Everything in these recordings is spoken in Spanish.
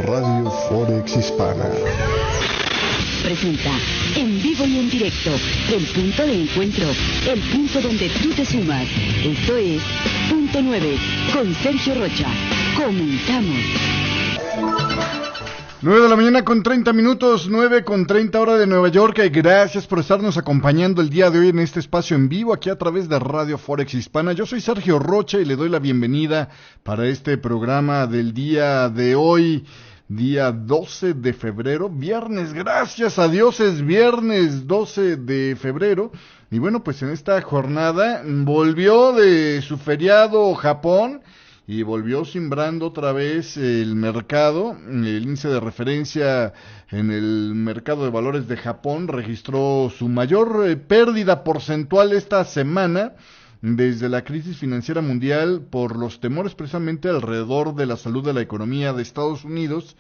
Radio Forex Hispana presenta en vivo y en directo el punto de encuentro, el punto donde tú te sumas. Esto es Punto 9 con Sergio Rocha. Comenzamos. 9 de la mañana con 30 minutos, 9 con 30 hora de Nueva York. Gracias por estarnos acompañando el día de hoy en este espacio en vivo aquí a través de Radio Forex Hispana. Yo soy Sergio Rocha y le doy la bienvenida para este programa del día de hoy, día 12 de febrero, viernes, gracias a Dios es viernes 12 de febrero. Y bueno, pues en esta jornada volvió de su feriado Japón y volvió cimbrando otra vez el mercado. El índice de referencia en el mercado de valores de Japón registró su mayor pérdida porcentual esta semana desde la crisis financiera mundial por los temores precisamente alrededor de la salud de la economía de Estados Unidos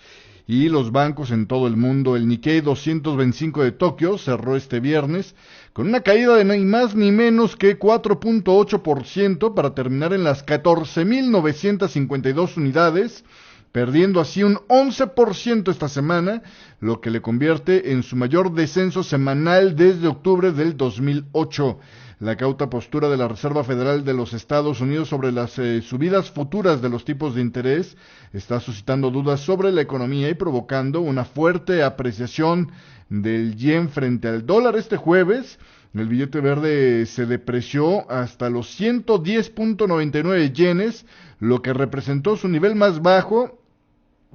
y los bancos en todo el mundo. El Nikkei 225 de Tokio cerró este viernes con una caída de ni más ni menos que 4.8% para terminar en las 14.952 unidades, perdiendo así un 11% esta semana, lo que le convierte en su mayor descenso semanal desde octubre del 2008. La cauta postura de la Reserva Federal de los Estados Unidos sobre las subidas futuras de los tipos de interés está suscitando dudas sobre la economía y provocando una fuerte apreciación del yen frente al dólar. Este jueves, el billete verde se depreció hasta los 110.99 yenes, lo que representó su nivel más bajo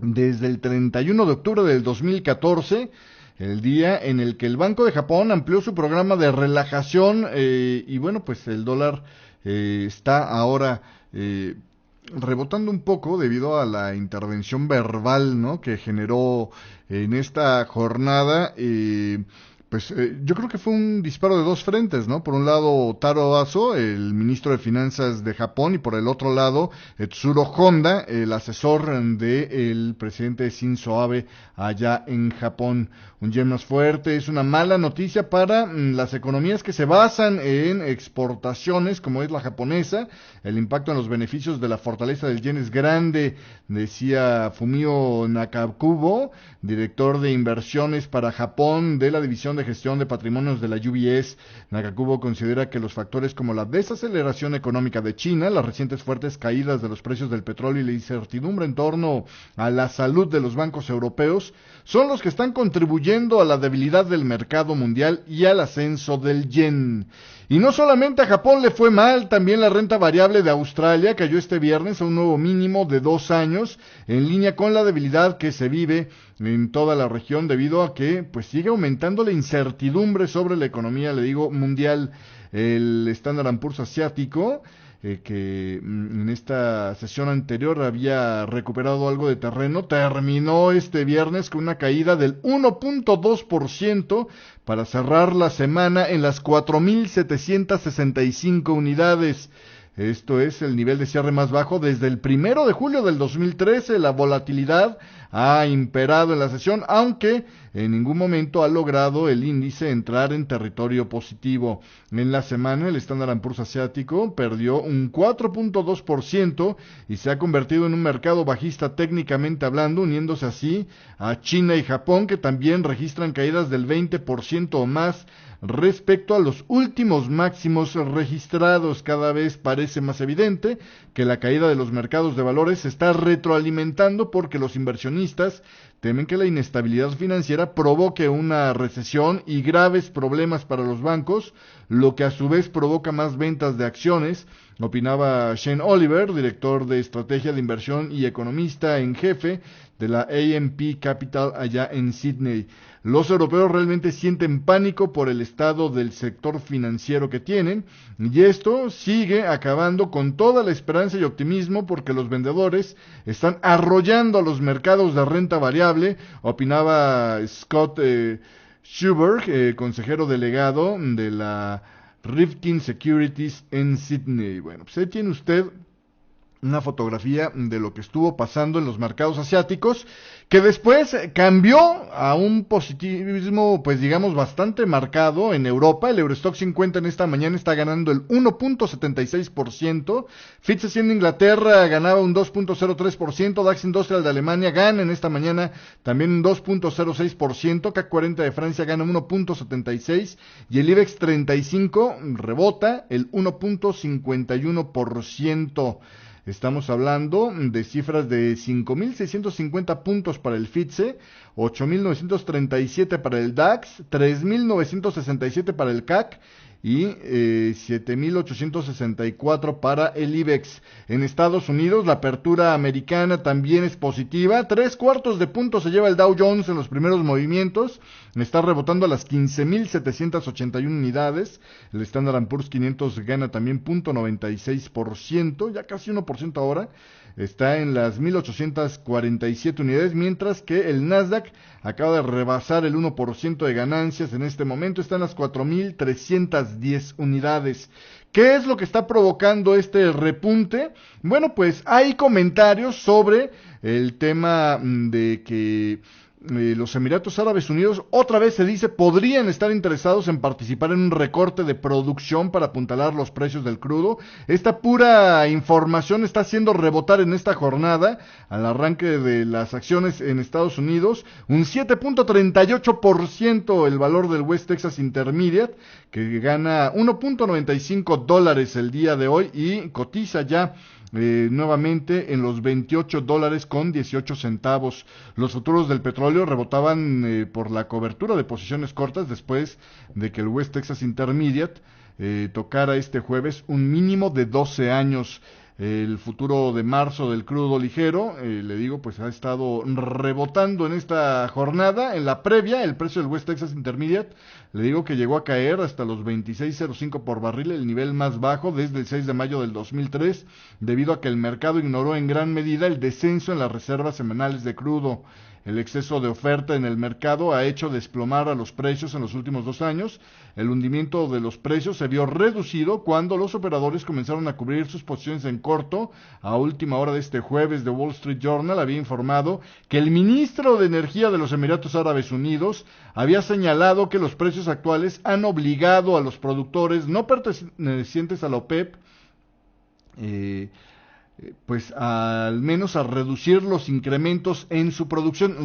desde el 31 de octubre del 2014, el día en el que el Banco de Japón amplió su programa de relajación y bueno, pues el dólar está ahora rebotando un poco debido a la intervención verbal, ¿no?, que generó en esta jornada. Yo creo que fue un disparo de dos frentes, ¿no? Por un lado, Taro Aso, el ministro de Finanzas de Japón, y por el otro lado, Tsuro Honda, el asesor del presidente Shinzo Abe allá en Japón. Un yen más fuerte es una mala noticia para las economías que se basan en exportaciones, como es la japonesa. El impacto en los beneficios de la fortaleza del yen es grande, decía Fumio Nakakubo, director de inversiones para Japón de la división de gestión de patrimonios de la UBS. Nakakubo considera que los factores como la desaceleración económica de China, las recientes fuertes caídas de los precios del petróleo y la incertidumbre en torno a la salud de los bancos europeos son los que están contribuyendo a la debilidad del mercado mundial y al ascenso del yen. Y no solamente a Japón le fue mal, también la renta variable de Australia cayó este viernes a un nuevo mínimo de 2 años, en línea con la debilidad que se vive en toda la región debido a que pues sigue aumentando la incertidumbre sobre la economía, le digo, mundial. El Standard & Poor's asiático, que en esta sesión anterior había recuperado algo de terreno, terminó este viernes con una caída del 1.2% para cerrar la semana en las 4.765 unidades. Esto es el nivel de cierre más bajo desde el 1 de julio del 2013. La volatilidad ha imperado en la sesión, aunque en ningún momento ha logrado el índice entrar en territorio positivo. En la semana, el Standard & Poor's asiático perdió un 4.2% y se ha convertido en un mercado bajista técnicamente hablando, uniéndose así a China y Japón, que también registran caídas del 20% o más respecto a los últimos máximos registrados. Cada vez parece más evidente que la caída de los mercados de valores se está retroalimentando porque los inversionistas temen que la inestabilidad financiera provoque una recesión y graves problemas para los bancos, lo que a su vez provoca más ventas de acciones, opinaba Shane Oliver, director de estrategia de inversión y economista en jefe de la AMP Capital allá en Sydney. Los europeos realmente sienten pánico por el estado del sector financiero que tienen, y esto sigue acabando con toda la esperanza y optimismo porque los vendedores están arrollando a los mercados de renta variable, opinaba Scott Schuberg, consejero delegado de la Rifkin Securities en Sydney. Bueno, pues ahí tiene usted una fotografía de lo que estuvo pasando en los mercados asiáticos, que después cambió a un positivismo, pues digamos, bastante marcado en Europa. El Eurostoxx 50 en esta mañana está ganando el 1.76%, FTSE 100 de Inglaterra ganaba un 2.03%, DAX Industrial de Alemania gana en esta mañana también un 2.06%, CAC 40 de Francia gana 1.76% y el IBEX 35 rebota el 1.51%. Estamos hablando de cifras de 5.650 puntos para el FTSE, 8.937 para el DAX, 3.967 para el CAC y 7.864 para el IBEX. En Estados Unidos, la apertura americana también es positiva. 3/4 de punto se lleva el Dow Jones en los primeros movimientos. Está rebotando a las 15.781 unidades. El Standard & Poor's 500 gana también 0.96%, ya casi 1% ahora. Está en las 1.847 unidades, mientras que el Nasdaq acaba de rebasar el 1% de ganancias. En este momento está en las 4.310 unidades. ¿Qué es lo que está provocando este repunte? Bueno, pues hay comentarios sobre el tema de que los Emiratos Árabes Unidos, otra vez se dice, podrían estar interesados en participar en un recorte de producción para apuntalar los precios del crudo. Esta pura información está haciendo rebotar en esta jornada, al arranque de las acciones en Estados Unidos, un 7.38% el valor del West Texas Intermediate, que gana $1.95 el día de hoy y cotiza ya nuevamente en los $28.18. Los futuros del petróleo rebotaban por la cobertura de posiciones cortas después de que el West Texas Intermediate tocara este jueves un mínimo de 12 años. El futuro de marzo del crudo ligero, le digo, pues ha estado rebotando en esta jornada. En la previa, el precio del West Texas Intermediate, le digo que llegó a caer hasta los 26.05 por barril, el nivel más bajo desde el 6 de mayo del 2003, debido a que el mercado ignoró en gran medida el descenso en las reservas semanales de crudo. El exceso de oferta en el mercado ha hecho desplomar a los precios en los últimos 2 años. El hundimiento de los precios se vio reducido cuando los operadores comenzaron a cubrir sus posiciones en corto. A última hora de este jueves, The Wall Street Journal había informado que el ministro de Energía de los Emiratos Árabes Unidos había señalado que los precios actuales han obligado a los productores no pertenecientes a la OPEP pues al menos a reducir los incrementos en su producción.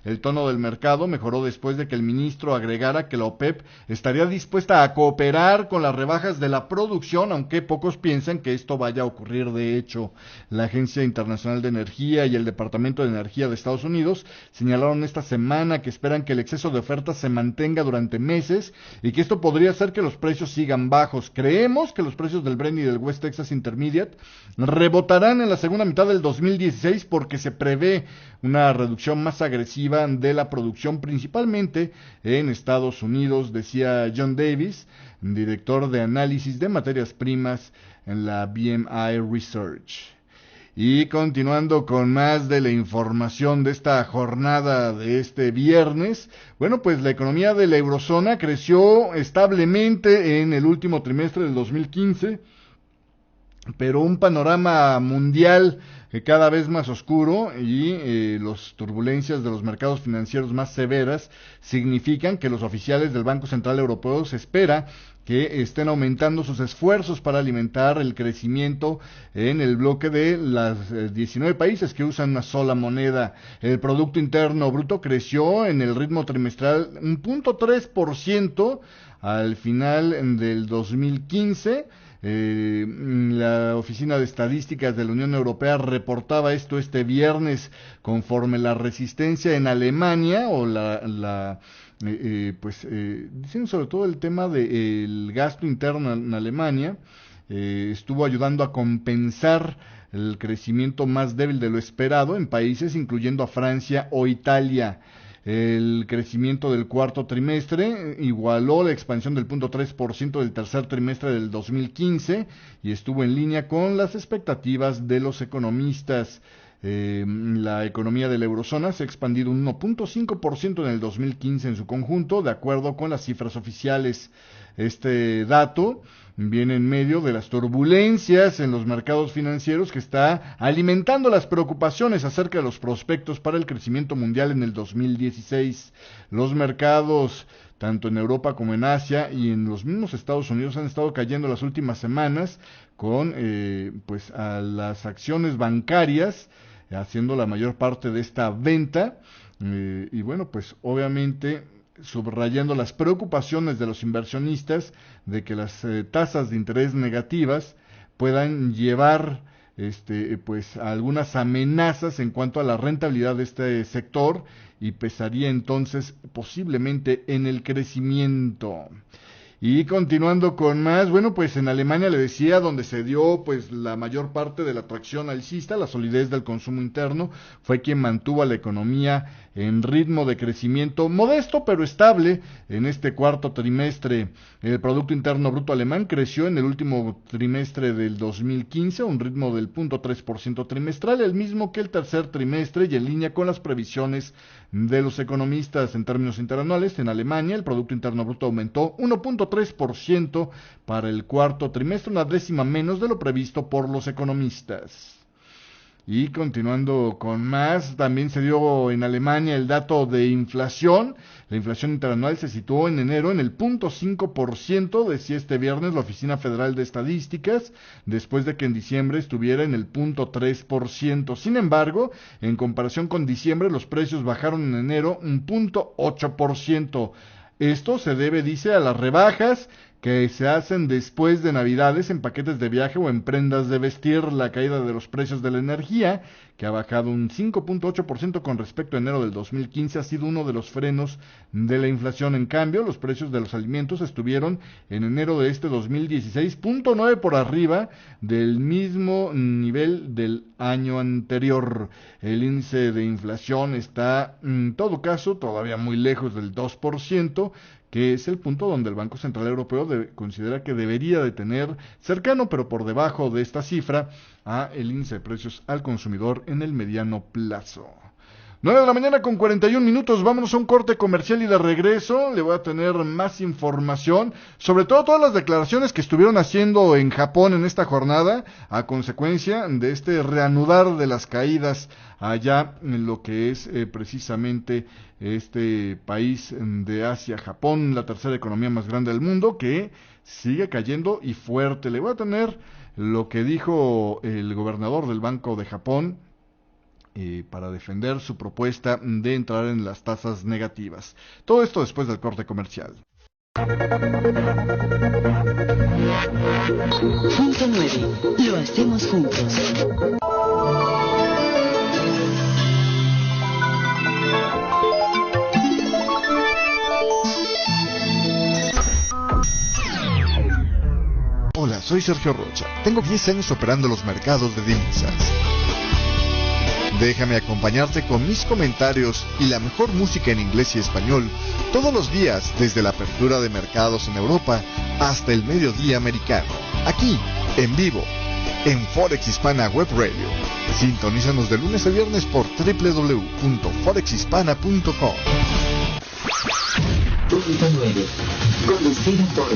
El tono del mercado mejoró después de que el ministro agregara que la OPEP estaría dispuesta a cooperar con las rebajas de la producción, aunque pocos piensan que esto vaya a ocurrir de hecho. La Agencia Internacional de Energía y el Departamento de Energía de Estados Unidos señalaron esta semana que esperan que el exceso de oferta se mantenga durante meses y que esto podría hacer que los precios sigan bajos. Creemos que los precios del Brent y del West Texas Intermediate rebotarán en la segunda mitad del 2016 porque se prevé una reducción más agresiva de la producción, principalmente en Estados Unidos, decía John Davis, director de análisis de materias primas en la BMI Research. Y continuando con más de la información de esta jornada de este viernes, bueno, pues la economía de la eurozona creció establemente en el último trimestre del 2015, pero un panorama mundial cada vez más oscuro y las turbulencias de los mercados financieros más severas significan que los oficiales del Banco Central Europeo se espera que estén aumentando sus esfuerzos para alimentar el crecimiento en el bloque de las 19 países que usan una sola moneda. El Producto Interno Bruto creció en el ritmo trimestral 1.3% al final del 2015. La Oficina de Estadísticas de la Unión Europea reportaba esto este viernes, conforme la resistencia en Alemania o dicen sobre todo el tema del gasto interno en Alemania, estuvo ayudando a compensar el crecimiento más débil de lo esperado en países incluyendo a Francia o Italia. El crecimiento del cuarto trimestre igualó la expansión del 0.3% del tercer trimestre del 2015 y estuvo en línea con las expectativas de los economistas. La economía de la eurozona se ha expandido un 1.5% en el 2015 en su conjunto, de acuerdo con las cifras oficiales. Este dato viene en medio de las turbulencias en los mercados financieros que está alimentando las preocupaciones acerca de los prospectos para el crecimiento mundial en el 2016. Los mercados, tanto en Europa como en Asia y en los mismos Estados Unidos, han estado cayendo las últimas semanas con pues a las acciones bancarias haciendo la mayor parte de esta venta y bueno, pues obviamente subrayando las preocupaciones de los inversionistas de que las tasas de interés negativas puedan llevar pues a algunas amenazas en cuanto a la rentabilidad de este sector y pesaría entonces posiblemente en el crecimiento. Y continuando con más, bueno, pues en Alemania le decía, donde se dio pues la mayor parte de la atracción alcista, la solidez del consumo interno, fue quien mantuvo a la economía en ritmo de crecimiento modesto pero estable en este cuarto trimestre. El Producto Interno Bruto alemán creció en el último trimestre del 2015 a un ritmo del 0.3% trimestral, el mismo que el tercer trimestre y en línea con las previsiones de los economistas. En términos interanuales, en Alemania el Producto Interno Bruto aumentó 1.3% para el cuarto trimestre, una décima menos de lo previsto por los economistas. Y continuando con más, también se dio en Alemania el dato de inflación. La inflación interanual se situó en enero en el 0.5%, decía este viernes la Oficina Federal de Estadísticas, después de que en diciembre estuviera en el 0.3%. Sin embargo, en comparación con diciembre, los precios bajaron en enero un 0.8%. Esto se debe, dice, a las rebajas que se hacen después de Navidades en paquetes de viaje o en prendas de vestir. La caída de los precios de la energía, que ha bajado un 5.8% con respecto a enero del 2015, ha sido uno de los frenos de la inflación. En cambio, los precios de los alimentos estuvieron en enero de este 2016 0.9 por arriba del mismo nivel del año anterior. El índice de inflación está, en todo caso, todavía muy lejos del 2%, que es el punto donde el Banco Central Europeo considera que debería de tener cercano, pero por debajo de esta cifra, a el índice de precios al consumidor en el mediano plazo. 9 de la mañana con 41 minutos, vámonos a un corte comercial y de regreso le voy a tener más información, sobre todo todas las declaraciones que estuvieron haciendo en Japón en esta jornada, a consecuencia de este reanudar de las caídas allá en lo que es precisamente este país de Asia, Japón, la tercera economía más grande del mundo, que sigue cayendo y fuerte. Le voy a tener lo que dijo el gobernador del Banco de Japón, para defender su propuesta de entrar en las tasas negativas. Todo esto después del corte comercial. Punto 9. Lo hacemos juntos. Hola, soy Sergio Rocha. Tengo 10 años operando los mercados de divisas. Déjame acompañarte con mis comentarios y la mejor música en inglés y español todos los días desde la apertura de mercados en Europa hasta el mediodía americano. Aquí, en vivo, en Forex Hispana Web Radio. Sintonízanos de lunes a viernes por www.forexhispana.com. Punto 9. Conducido por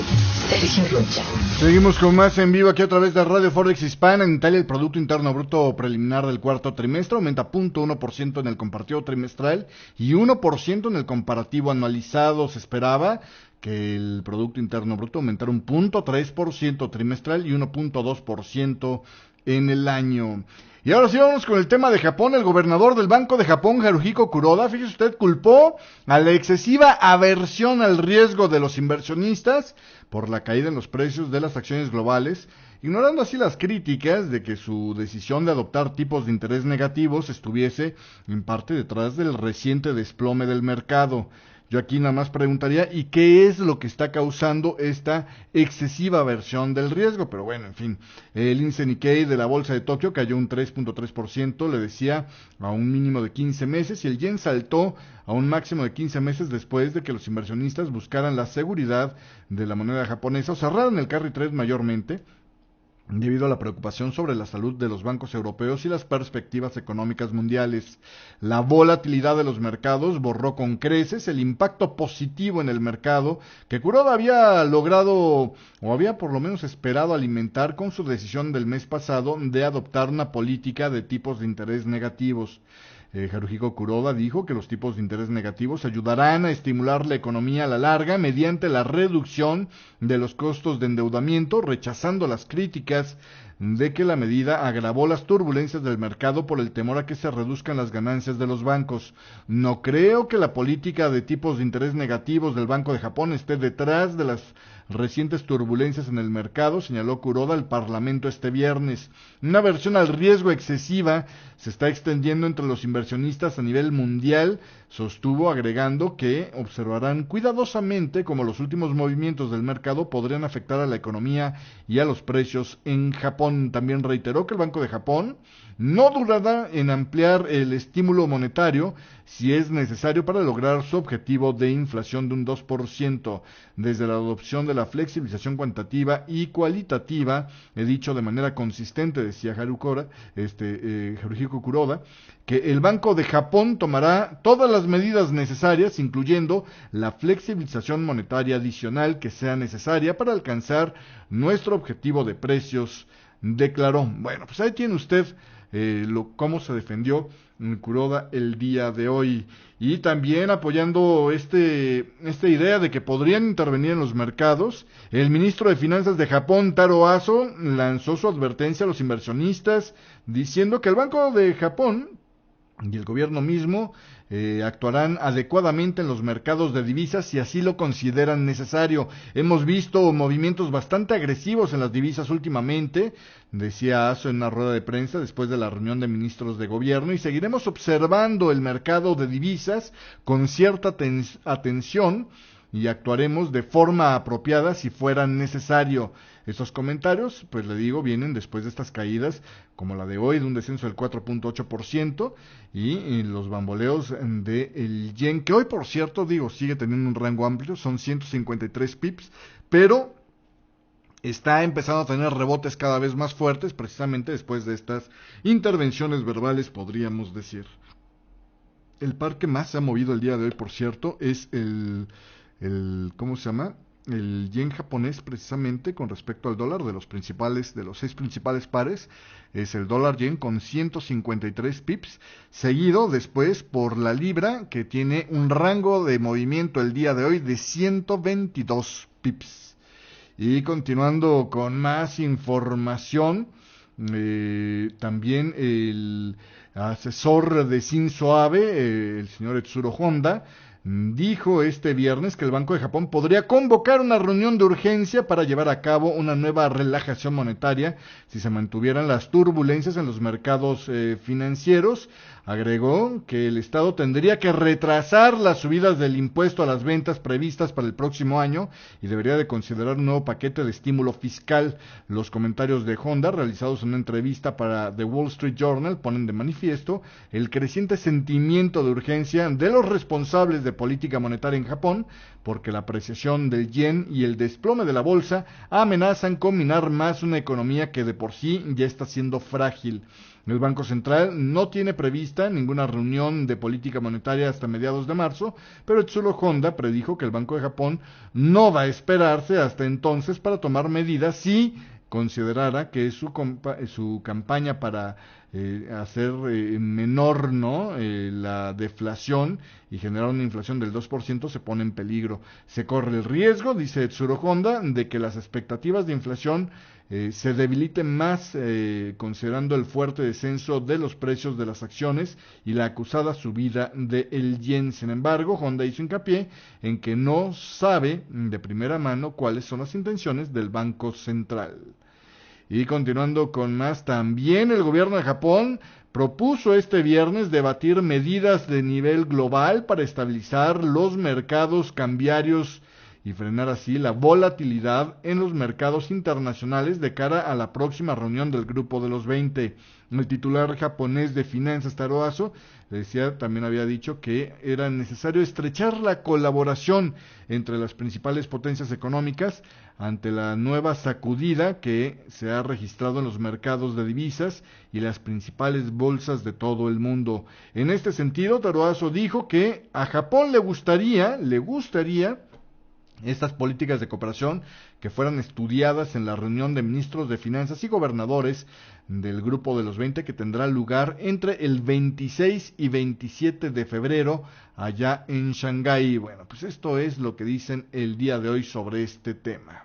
Sergio Rocha. Seguimos con más en vivo aquí a través de Radio Forex Hispana. En Italia el Producto Interno Bruto preliminar del cuarto trimestre aumenta 0.1% en el comparativo trimestral y 1% en el comparativo anualizado. Se esperaba que el Producto Interno Bruto aumentara un 0.3% trimestral y 1.2% en el año. Y ahora sí vamos con el tema de Japón. El gobernador del Banco de Japón, Haruhiko Kuroda, fíjese usted, culpó a la excesiva aversión al riesgo de los inversionistas por la caída en los precios de las acciones globales, ignorando así las críticas de que su decisión de adoptar tipos de interés negativos estuviese en parte detrás del reciente desplome del mercado. Yo aquí nada más preguntaría, ¿y qué es lo que está causando esta excesiva aversión del riesgo? Pero bueno, en fin, el índice Nikkei de la bolsa de Tokio cayó un 3.3%, le decía, a un mínimo de 15 meses, y el yen saltó a un máximo de 15 meses después de que los inversionistas buscaran la seguridad de la moneda japonesa, o cerraron el carry trade mayormente debido a la preocupación sobre la salud de los bancos europeos y las perspectivas económicas mundiales. La volatilidad de los mercados borró con creces el impacto positivo en el mercado que Kuroda había logrado o había por lo menos esperado alimentar con su decisión del mes pasado de adoptar una política de tipos de interés negativos. Haruhiko Kuroda dijo que los tipos de interés negativos ayudarán a estimular la economía a la larga mediante la reducción de los costos de endeudamiento, rechazando las críticas de que la medida agravó las turbulencias del mercado por el temor a que se reduzcan las ganancias de los bancos. No creo que la política de tipos de interés negativos del Banco de Japón esté detrás de las recientes turbulencias en el mercado, señaló Kuroda al Parlamento este viernes. Una aversión al riesgo excesiva se está extendiendo entre los inversionistas a nivel mundial, sostuvo, agregando que observarán cuidadosamente cómo los últimos movimientos del mercado podrían afectar a la economía y a los precios en Japón. También reiteró que el Banco de Japón no dudará en ampliar el estímulo monetario si es necesario para lograr su objetivo de inflación de un 2%. Desde la adopción de la flexibilización cuantitativa y cualitativa, he dicho de manera consistente, decía Haruhiko Kuroda, que el Banco de Japón tomará todas las medidas necesarias, incluyendo la flexibilización monetaria adicional que sea necesaria para alcanzar nuestro objetivo de precios, declaró. Bueno, pues ahí tiene usted cómo se defendió Kuroda el día de hoy, y también apoyando esta idea de que podrían intervenir en los mercados. El ministro de Finanzas de Japón, Taro Aso, lanzó su advertencia a los inversionistas diciendo que el Banco de Japón y el gobierno mismo actuarán adecuadamente en los mercados de divisas si así lo consideran necesario. Hemos visto movimientos bastante agresivos en las divisas últimamente, decía Aso en una rueda de prensa después de la reunión de ministros de gobierno, y seguiremos observando el mercado de divisas con cierta atención y actuaremos de forma apropiada si fuera necesario. Estos comentarios, pues le digo, vienen después de estas caídas, como la de hoy, de un descenso del 4.8%, y los bamboleos del yen, que hoy, por cierto, sigue teniendo un rango amplio, son 153 pips, pero está empezando a tener rebotes cada vez más fuertes, precisamente después de estas intervenciones verbales, podríamos decir. El par que más se ha movido el día de hoy, por cierto, es ¿cómo se llama? El yen japonés, precisamente con respecto al dólar, de los 6 principales pares, es el dólar yen con 153 pips, seguido después por la libra, que tiene un rango de movimiento el día de hoy de 122 pips. Y continuando con más información, también el asesor de Shinzo Abe, el señor Etsuro Honda, dijo este viernes que el Banco de Japón podría convocar una reunión de urgencia para llevar a cabo una nueva relajación monetaria si se mantuvieran las turbulencias en los mercados financieros. Agregó que el Estado tendría que retrasar las subidas del impuesto a las ventas previstas para el próximo año y debería de considerar un nuevo paquete de estímulo fiscal. Los comentarios de Honda, realizados en una entrevista para The Wall Street Journal, ponen de manifiesto el creciente sentimiento de urgencia de los responsables de política monetaria en Japón, porque la apreciación del yen y el desplome de la bolsa amenazan con minar más una economía que de por sí ya está siendo frágil. El Banco Central no tiene prevista ninguna reunión de política monetaria hasta mediados de marzo, pero Etsuro Honda predijo que el Banco de Japón no va a esperarse hasta entonces para tomar medidas si considerara que su campaña para hacer menor la deflación y generar una inflación del 2% se pone en peligro. Se corre el riesgo, dice Etsuro Honda, de que las expectativas de inflación se debiliten más considerando el fuerte descenso de los precios de las acciones y la acusada subida del yen. Sin embargo, Honda hizo hincapié en que no sabe de primera mano cuáles son las intenciones del Banco Central. Y continuando con más, también el gobierno de Japón propuso este viernes debatir medidas de nivel global para estabilizar los mercados cambiarios y frenar así la volatilidad en los mercados internacionales de cara a la próxima reunión del Grupo de los 20. El titular japonés de finanzas, Taro Aso, también había dicho que era necesario estrechar la colaboración entre las principales potencias económicas ante la nueva sacudida que se ha registrado en los mercados de divisas y las principales bolsas de todo el mundo. En este sentido, Taro Aso dijo que a Japón le gustaría estas políticas de cooperación que fueran estudiadas en la reunión de ministros de finanzas y gobernadores del Grupo de los 20 que tendrá lugar entre el 26 y 27 de febrero allá en Shanghái. Bueno, pues esto es lo que dicen el día de hoy sobre este tema.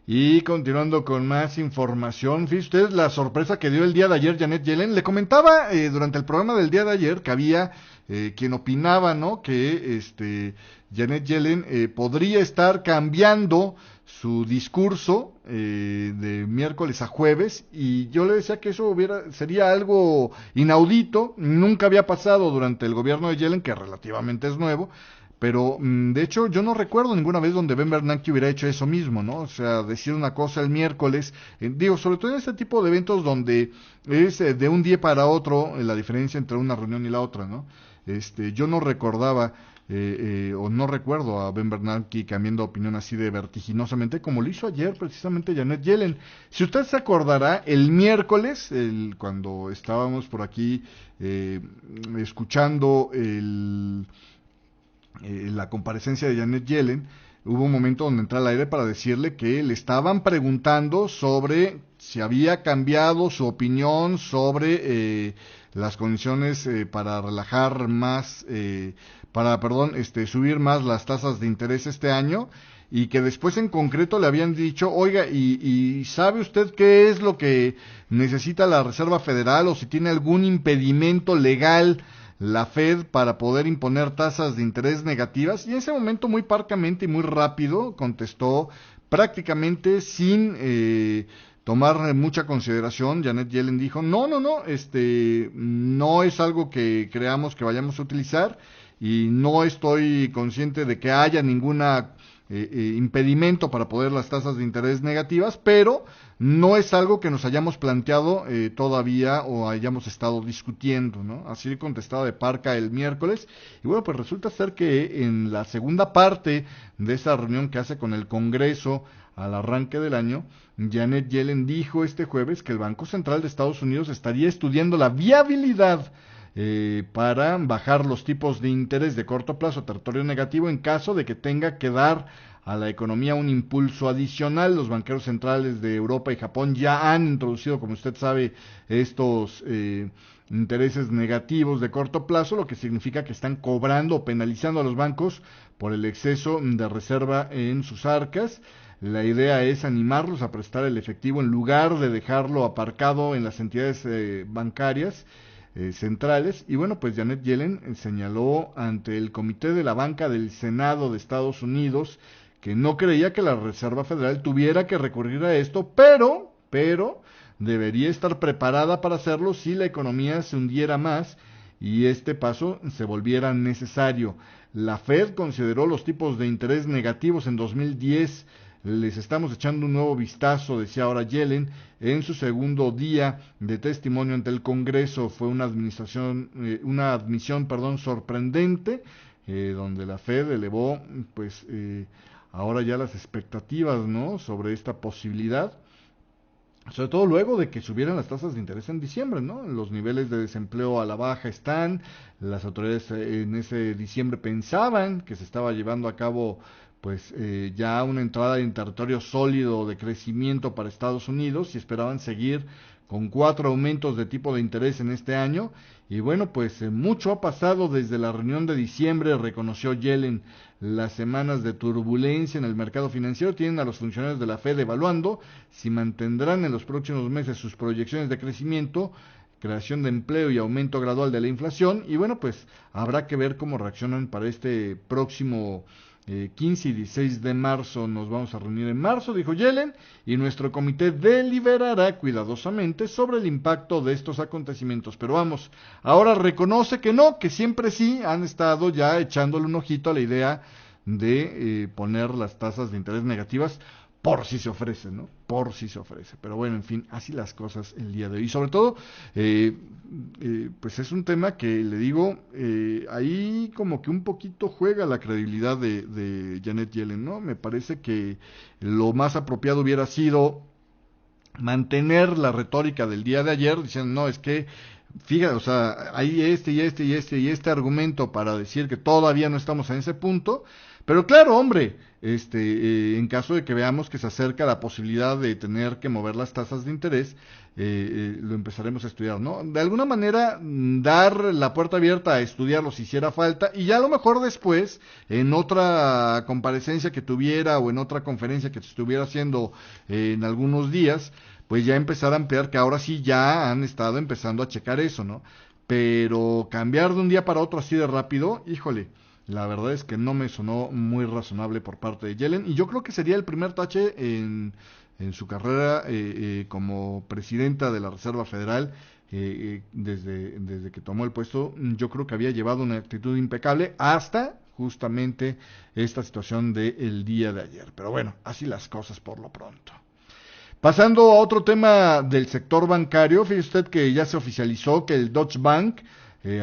Y continuando con más información, fíjense ustedes la sorpresa que dio el día de ayer Janet Yellen. Le comentaba durante el programa del día de ayer que había quien opinaba, ¿no?, que Janet Yellen podría estar cambiando su discurso de miércoles a jueves, y yo le decía que eso sería algo inaudito, nunca había pasado durante el gobierno de Yellen, que relativamente es nuevo. Pero, de hecho, yo no recuerdo ninguna vez donde Ben Bernanke hubiera hecho eso mismo, ¿no? O sea, decir una cosa el miércoles, sobre todo en este tipo de eventos donde es de un día para otro la diferencia entre una reunión y la otra, ¿no? Yo no recordaba, o no recuerdo a Ben Bernanke cambiando de opinión así de vertiginosamente, como lo hizo ayer precisamente Janet Yellen. Si usted se acordará, el miércoles, cuando estábamos por aquí escuchando la comparecencia de Janet Yellen, hubo un momento donde entré al aire para decirle que le estaban preguntando sobre si había cambiado su opinión sobre las condiciones para relajar más, subir más las tasas de interés este año, y que después en concreto le habían dicho, oiga, y ¿sabe usted qué es lo que necesita la Reserva Federal, o si tiene algún impedimento legal la Fed para poder imponer tasas de interés negativas? Y en ese momento, muy parcamente y muy rápido, contestó prácticamente sin tomar mucha consideración. Janet Yellen dijo, no es algo que creamos que vayamos a utilizar, y no estoy consciente de que haya ninguna impedimento para poder las tasas de interés negativas, pero no es algo que nos hayamos planteado todavía o hayamos estado discutiendo, ¿no? Así contestaba de parca el miércoles. Y bueno, pues resulta ser que en la segunda parte de esa reunión que hace con el Congreso al arranque del año, Janet Yellen dijo este jueves que el Banco Central de Estados Unidos estaría estudiando la viabilidad para bajar los tipos de interés de corto plazo a territorio negativo en caso de que tenga que dar a la economía un impulso adicional. Los banqueros centrales de Europa y Japón ya han introducido, como usted sabe, estos intereses negativos de corto plazo, lo que significa que están cobrando o penalizando a los bancos por el exceso de reserva en sus arcas. La idea es animarlos a prestar el efectivo en lugar de dejarlo aparcado en las entidades bancarias centrales. Y bueno, pues Janet Yellen señaló ante el Comité de la Banca del Senado de Estados Unidos que no creía que la Reserva Federal tuviera que recurrir a esto, pero debería estar preparada para hacerlo si la economía se hundiera más y este paso se volviera necesario. La Fed consideró los tipos de interés negativos en 2010. Les estamos echando un nuevo vistazo, decía ahora Yellen, en su segundo día de testimonio ante el Congreso. Fue una admisión sorprendente, donde la Fed elevó, ahora ya las expectativas, ¿no?, sobre esta posibilidad, sobre todo luego de que subieran las tasas de interés en diciembre, ¿no? Los niveles de desempleo a la baja están, las autoridades en ese diciembre pensaban que se estaba llevando a cabo ya una entrada en territorio sólido de crecimiento para Estados Unidos, y esperaban seguir con 4 aumentos de tipo de interés en este año. Y bueno, mucho ha pasado desde la reunión de diciembre, reconoció Yellen. Las semanas de turbulencia en el mercado financiero tienen a los funcionarios de la Fed evaluando si mantendrán en los próximos meses sus proyecciones de crecimiento, creación de empleo y aumento gradual de la inflación. Y bueno, habrá que ver cómo reaccionan para este próximo 15 y 16 de marzo. Nos vamos a reunir en marzo, dijo Yellen, y nuestro comité deliberará cuidadosamente sobre el impacto de estos acontecimientos. Pero vamos, ahora reconoce que no, que siempre sí han estado ya echándole un ojito a la idea de poner las tasas de interés negativas, por si se ofrece, ¿no? Por si se ofrece. Pero bueno, en fin, así las cosas el día de hoy. Y sobre todo, pues es un tema que, le digo, ahí como que un poquito juega la credibilidad de Janet Yellen, ¿no? Me parece que lo más apropiado hubiera sido mantener la retórica del día de ayer, diciendo, no, es que, fíjate, o sea, hay este argumento para decir que todavía no estamos en ese punto. Pero claro, hombre, en caso de que veamos que se acerca la posibilidad de tener que mover las tasas de interés, lo empezaremos a estudiar, ¿no? De alguna manera, dar la puerta abierta a estudiarlo si hiciera falta, y ya a lo mejor después, en otra comparecencia que tuviera o en otra conferencia que estuviera haciendo en algunos días, pues ya empezar a ampliar, que ahora sí ya han estado empezando a checar eso, ¿no? Pero cambiar de un día para otro así de rápido, híjole. La verdad es que no me sonó muy razonable por parte de Yellen, y yo creo que sería el primer tache en su carrera como presidenta de la Reserva Federal, desde que tomó el puesto. Yo creo que había llevado una actitud impecable hasta justamente esta situación del día de ayer. Pero bueno, así las cosas por lo pronto. Pasando a otro tema del sector bancario, fíjese usted que ya se oficializó que el Deutsche Bank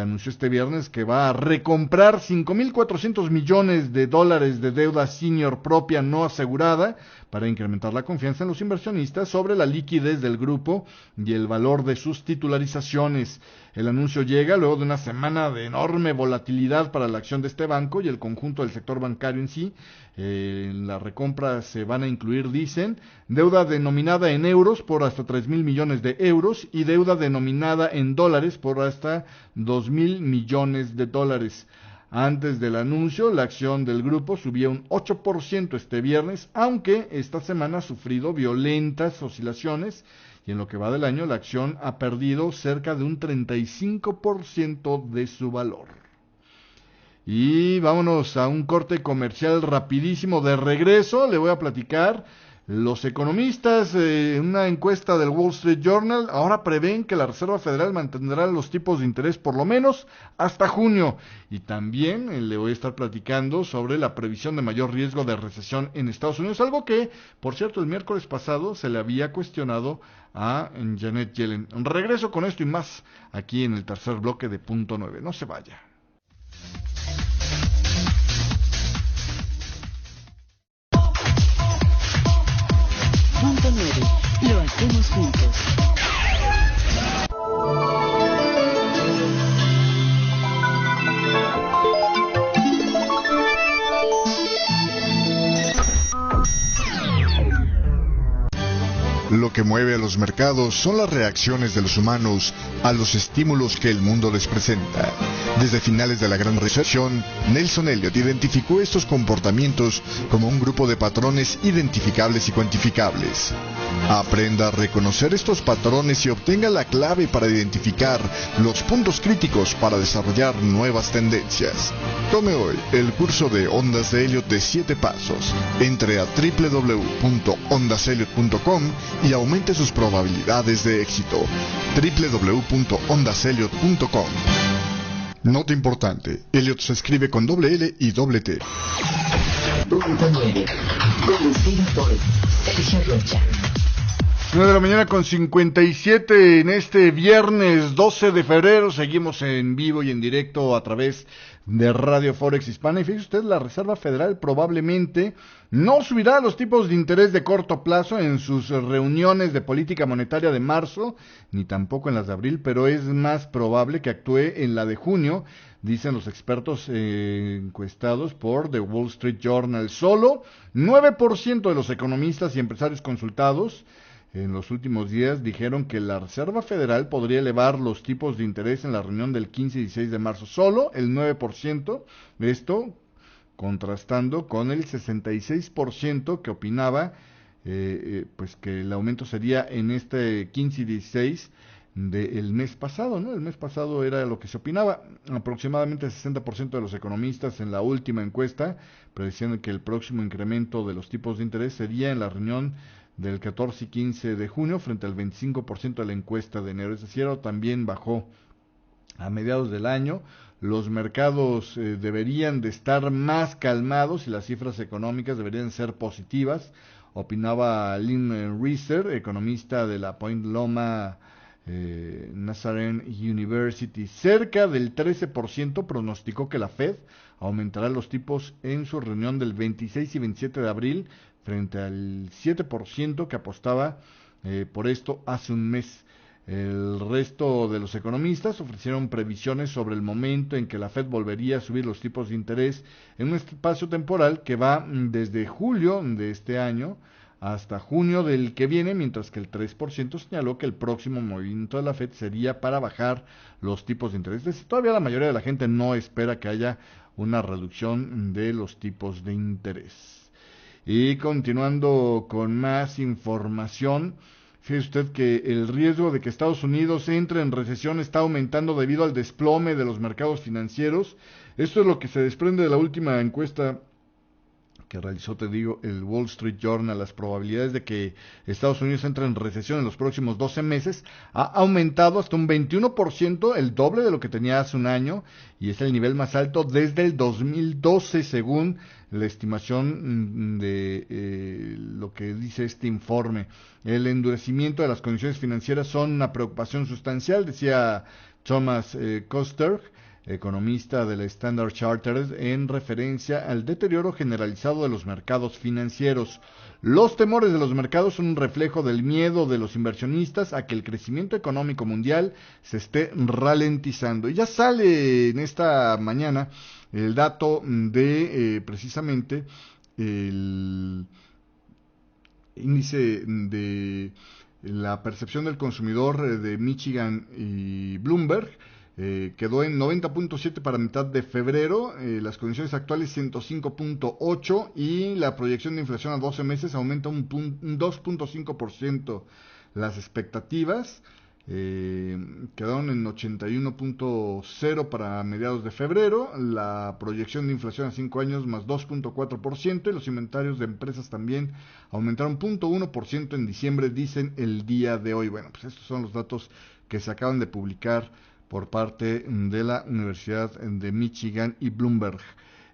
anunció este viernes que va a recomprar 5.400 millones de dólares de deuda senior propia no asegurada para incrementar la confianza en los inversionistas sobre la liquidez del grupo y el valor de sus titularizaciones. El anuncio llega luego de una semana de enorme volatilidad para la acción de este banco y el conjunto del sector bancario en sí. En la recompra se van a incluir, dicen, deuda denominada en euros por hasta 3.000 millones de euros y deuda denominada en dólares por hasta 2.000 millones de dólares. Antes del anuncio, la acción del grupo subía un 8% este viernes, aunque esta semana ha sufrido violentas oscilaciones y en lo que va del año la acción ha perdido cerca de un 35% de su valor. Y vámonos a un corte comercial rapidísimo. De regreso le voy a platicar. Los economistas, en una encuesta del Wall Street Journal, ahora prevén que la Reserva Federal mantendrá los tipos de interés por lo menos hasta junio. Y también le voy a estar platicando sobre la previsión de mayor riesgo de recesión en Estados Unidos, algo que, por cierto, el miércoles pasado se le había cuestionado a Janet Yellen. Regreso con esto y más aquí en el tercer bloque de Punto 9. No se vaya. Punto 9. Lo hacemos juntos. Lo que mueve a los mercados son las reacciones de los humanos a los estímulos que el mundo les presenta. Desde finales de la Gran Recesión, Nelson Elliott identificó estos comportamientos como un grupo de patrones identificables y cuantificables. Aprenda a reconocer estos patrones y obtenga la clave para identificar los puntos críticos para desarrollar nuevas tendencias. Tome hoy el curso de Ondas de Elliott de 7 pasos. Entre a www.ondaseliot.com y aumente sus probabilidades de éxito. www.ondaselliot.com. Nota importante, Elliott se escribe con doble L y doble T. Punto 9. Conducido por Sergio Rocha. 9 de la mañana con 57 en este viernes 12 de febrero. Seguimos en vivo y en directo a través de Radio Forex Hispana. Y fíjese usted, la Reserva Federal probablemente no subirá los tipos de interés de corto plazo en sus reuniones de política monetaria de marzo, ni tampoco en las de abril, pero es más probable que actúe en la de junio, dicen los expertos encuestados por The Wall Street Journal. Solo 9% de los economistas y empresarios consultados en los últimos días dijeron que la Reserva Federal podría elevar los tipos de interés en la reunión del 15 y 16 de marzo. Solo el 9%, esto contrastando con el 66% que opinaba pues que el aumento sería en este 15 y 16 del mes pasado, ¿no? El mes pasado era lo que se opinaba. Aproximadamente el 60% de los economistas en la última encuesta predecían que el próximo incremento de los tipos de interés sería en la reunión del 14 y 15 de junio frente al 25% de la encuesta de enero. Es decir, también bajó a mediados del año. Los mercados deberían de estar más calmados y las cifras económicas deberían ser positivas. opinaba Lynn Reeser, economista de la Point Loma Nazarene University. Cerca del 13% pronosticó que la Fed aumentará los tipos en su reunión del 26 y 27 de abril, frente al 7% que apostaba por esto hace un mes. El resto de los economistas ofrecieron previsiones sobre el momento en que la Fed volvería a subir los tipos de interés en un espacio temporal que va desde julio de este año hasta junio del que viene, mientras que el 3% señaló que el próximo movimiento de la Fed sería para bajar los tipos de interés. Es decir, todavía la mayoría de la gente no espera que haya una reducción de los tipos de interés. Y continuando con más información, fíjese usted que el riesgo de que Estados Unidos entre en recesión está aumentando debido al desplome de los mercados financieros. Esto es lo que se desprende de la última encuesta que realizó, te digo, el Wall Street Journal. Las probabilidades de que Estados Unidos entre en recesión en los próximos 12 meses ha aumentado hasta un 21%, el doble de lo que tenía hace un año, y es el nivel más alto desde el 2012, según la estimación de lo que dice este informe. El endurecimiento de las condiciones financieras son una preocupación sustancial, decía Thomas Koster, economista de la Standard Chartered, en referencia al deterioro generalizado de los mercados financieros. Los temores de los mercados son un reflejo del miedo de los inversionistas a que el crecimiento económico mundial se esté ralentizando. Y ya sale en esta mañana el dato de precisamente el índice de la percepción del consumidor de Michigan y Bloomberg. Quedó en 90.7 para mitad de febrero, las condiciones actuales 105.8 y la proyección de inflación a 12 meses aumenta un 2.5%. Las expectativas quedaron en 81.0 para mediados de febrero, la proyección de inflación a 5 años más 2.4%, y los inventarios de empresas también aumentaron 0.1% en diciembre, dicen el día de hoy. Bueno, pues estos son los datos que se acaban de publicar por parte de la Universidad de Michigan y Bloomberg.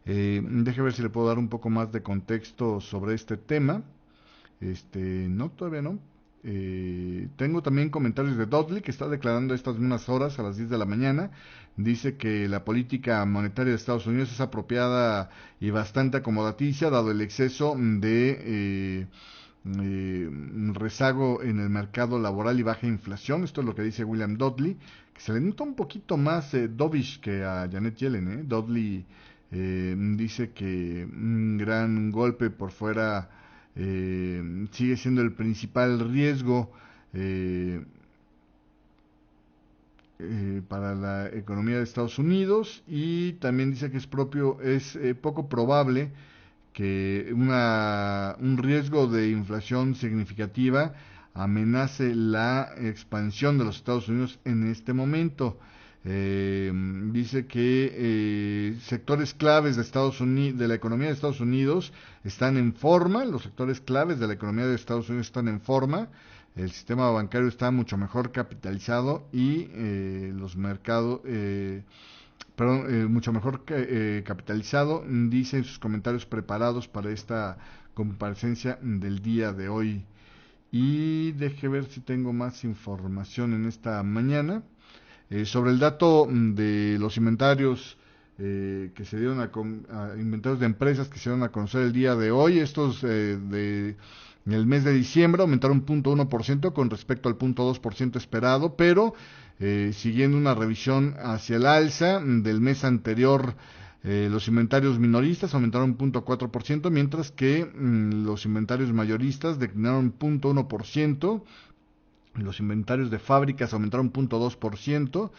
Deje ver si le puedo dar un poco más de contexto sobre este tema. No, todavía no. Tengo también comentarios de Dudley, que está declarando estas mismas horas, a las 10 de la mañana. Dice que la política monetaria de Estados Unidos es apropiada y bastante acomodaticia, dado el exceso de rezago en el mercado laboral y baja inflación. Esto es lo que dice William Dudley, que se le nota un poquito más dovish que a Janet Yellen. Dudley dice que un gran golpe por fuera sigue siendo el principal riesgo para la economía de Estados Unidos, y también dice que es poco probable que un riesgo de inflación significativa amenace la expansión de los Estados Unidos en este momento. Dice que sectores claves de la economía de Estados Unidos están en forma, los sectores claves de la economía de Estados Unidos están en forma, el sistema bancario está mucho mejor capitalizado y los mercados... mucho mejor capitalizado, dice en sus comentarios preparados para esta comparecencia del día de hoy. Y deje ver si tengo más información en esta mañana sobre el dato de los inventarios que se dieron inventarios de empresas que se dieron a conocer el día de hoy. Estos en el mes de diciembre aumentaron 0.1% con respecto al 0.2% esperado, pero siguiendo una revisión hacia el alza del mes anterior. Los inventarios minoristas aumentaron 0.4%, mientras que los inventarios mayoristas declinaron 0.1%. Los inventarios de fábricas aumentaron 0.2%,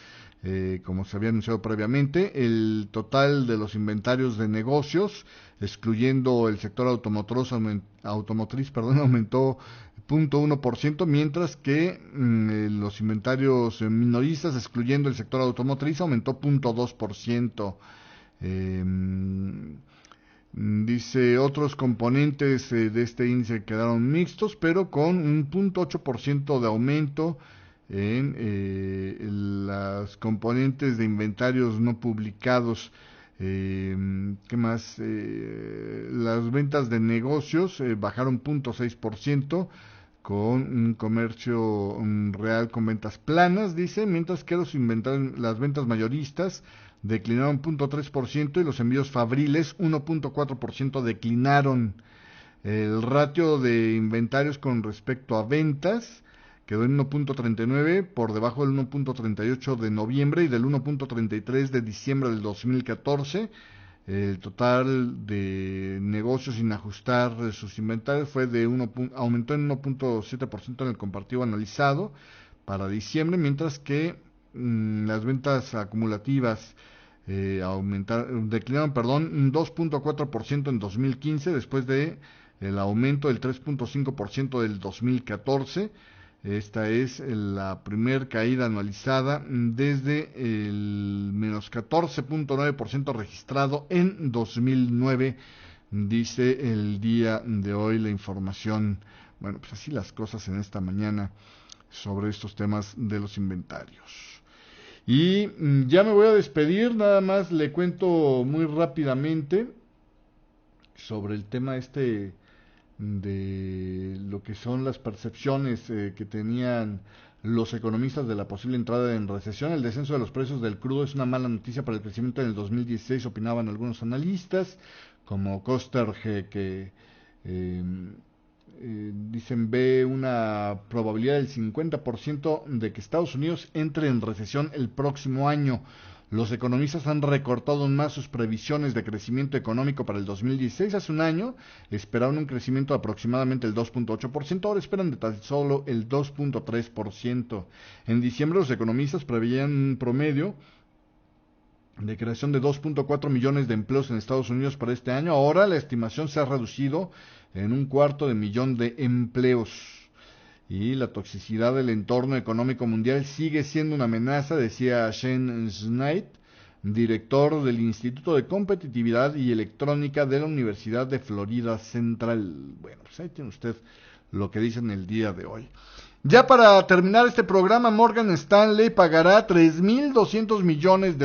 como se había anunciado previamente. El total de los inventarios de negocios, excluyendo el sector automotriz, aumentó 0.1%, mientras que los inventarios minoristas, excluyendo el sector automotriz, aumentó 0.2%. Dice, otros componentes de este índice quedaron mixtos, pero con un 0.8% de aumento en las componentes de inventarios no publicados. ¿Qué más? Las ventas de negocios bajaron 0.6%, con un comercio real con ventas planas, dice, mientras que las ventas mayoristas declinaron 0.3% y los envíos fabriles 1.4% declinaron. El ratio de inventarios con respecto a ventas quedó en 1.39, por debajo del 1.38 de noviembre y del 1.33 de diciembre del 2014. El total de negocios sin ajustar sus inventarios aumentó en 1.7% en el comparativo analizado para diciembre, mientras que las ventas acumulativas declinaron 2.4% en 2015, después de el aumento del 3.5% del 2014. Esta es la primer caída anualizada desde el menos 14.9% registrado en 2009, dice el día de hoy la información. Bueno, pues así las cosas en esta mañana sobre estos temas de los inventarios. Y ya me voy a despedir, nada más le cuento muy rápidamente sobre el tema de lo que son las percepciones que tenían los economistas de la posible entrada en recesión. El descenso de los precios del crudo es una mala noticia para el crecimiento en el 2016, opinaban algunos analistas, como Kosterge, que dicen ve una probabilidad del 50% de que Estados Unidos entre en recesión el próximo año. Los economistas han recortado aún más sus previsiones de crecimiento económico para el 2016. Hace un año esperaban un crecimiento de aproximadamente el 2.8%, ahora esperan de tan solo el 2.3%. En diciembre los economistas preveían un promedio de creación de 2.4 millones de empleos en Estados Unidos para este año. Ahora la estimación se ha reducido en 250,000 de empleos. Y la toxicidad del entorno económico mundial sigue siendo una amenaza, decía Shane Schneid, director del Instituto de Competitividad y Electrónica de la Universidad de Florida Central. Bueno, pues ahí tiene usted lo que dicen el día de hoy. Ya para terminar este programa, Morgan Stanley pagará $3,200 millones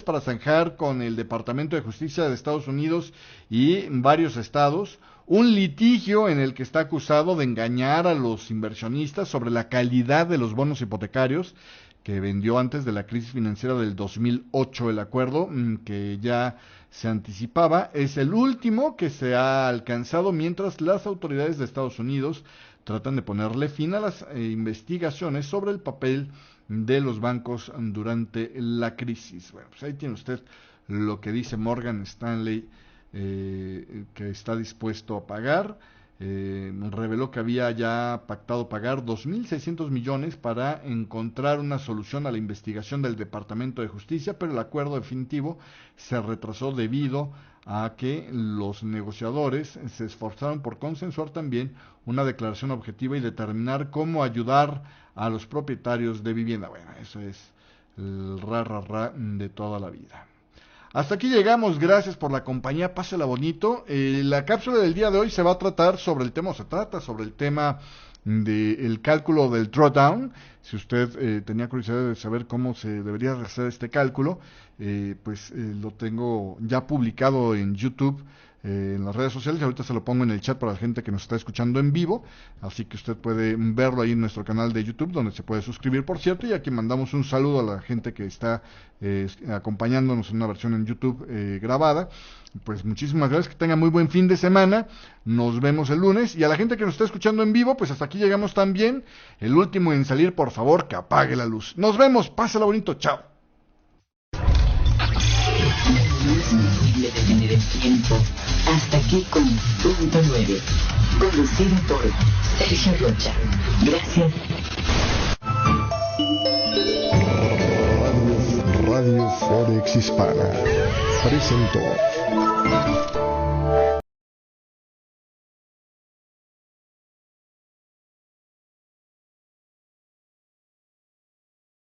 para zanjar con el Departamento de Justicia de Estados Unidos y varios estados un litigio en el que está acusado de engañar a los inversionistas sobre la calidad de los bonos hipotecarios que vendió antes de la crisis financiera del 2008. El acuerdo que ya se anticipaba es el último que se ha alcanzado mientras las autoridades de Estados Unidos tratan de ponerle fin a las investigaciones sobre el papel de los bancos durante la crisis. Bueno, pues ahí tiene usted lo que dice Morgan Stanley, que está dispuesto a pagar. Reveló que había ya pactado pagar 2.600 millones para encontrar una solución a la investigación del Departamento de Justicia, pero el acuerdo definitivo se retrasó debido a que los negociadores se esforzaron por consensuar también una declaración objetiva y determinar cómo ayudar a los propietarios de vivienda. Bueno, eso es el ra de toda la vida. Hasta aquí llegamos, gracias por la compañía, pásela bonito. La cápsula del día de hoy se trata sobre el tema del cálculo del drawdown. Si usted tenía curiosidad de saber cómo se debería hacer este cálculo, pues lo tengo ya publicado en YouTube, en las redes sociales. Ahorita se lo pongo en el chat para la gente que nos está escuchando en vivo, así que usted puede verlo ahí en nuestro canal de YouTube, donde se puede suscribir, por cierto, y aquí mandamos un saludo a la gente que está acompañándonos en una versión en YouTube grabada. Pues muchísimas gracias, que tenga muy buen fin de semana, nos vemos el lunes, y a la gente que nos está escuchando en vivo, pues hasta aquí llegamos también. El último en salir, por favor, que apague la luz. Nos vemos, pásala bonito, chao. Detener el tiempo. Hasta aquí con Punto 9, conducido por Sergio Rocha. Gracias. Radio Forex Hispana presentó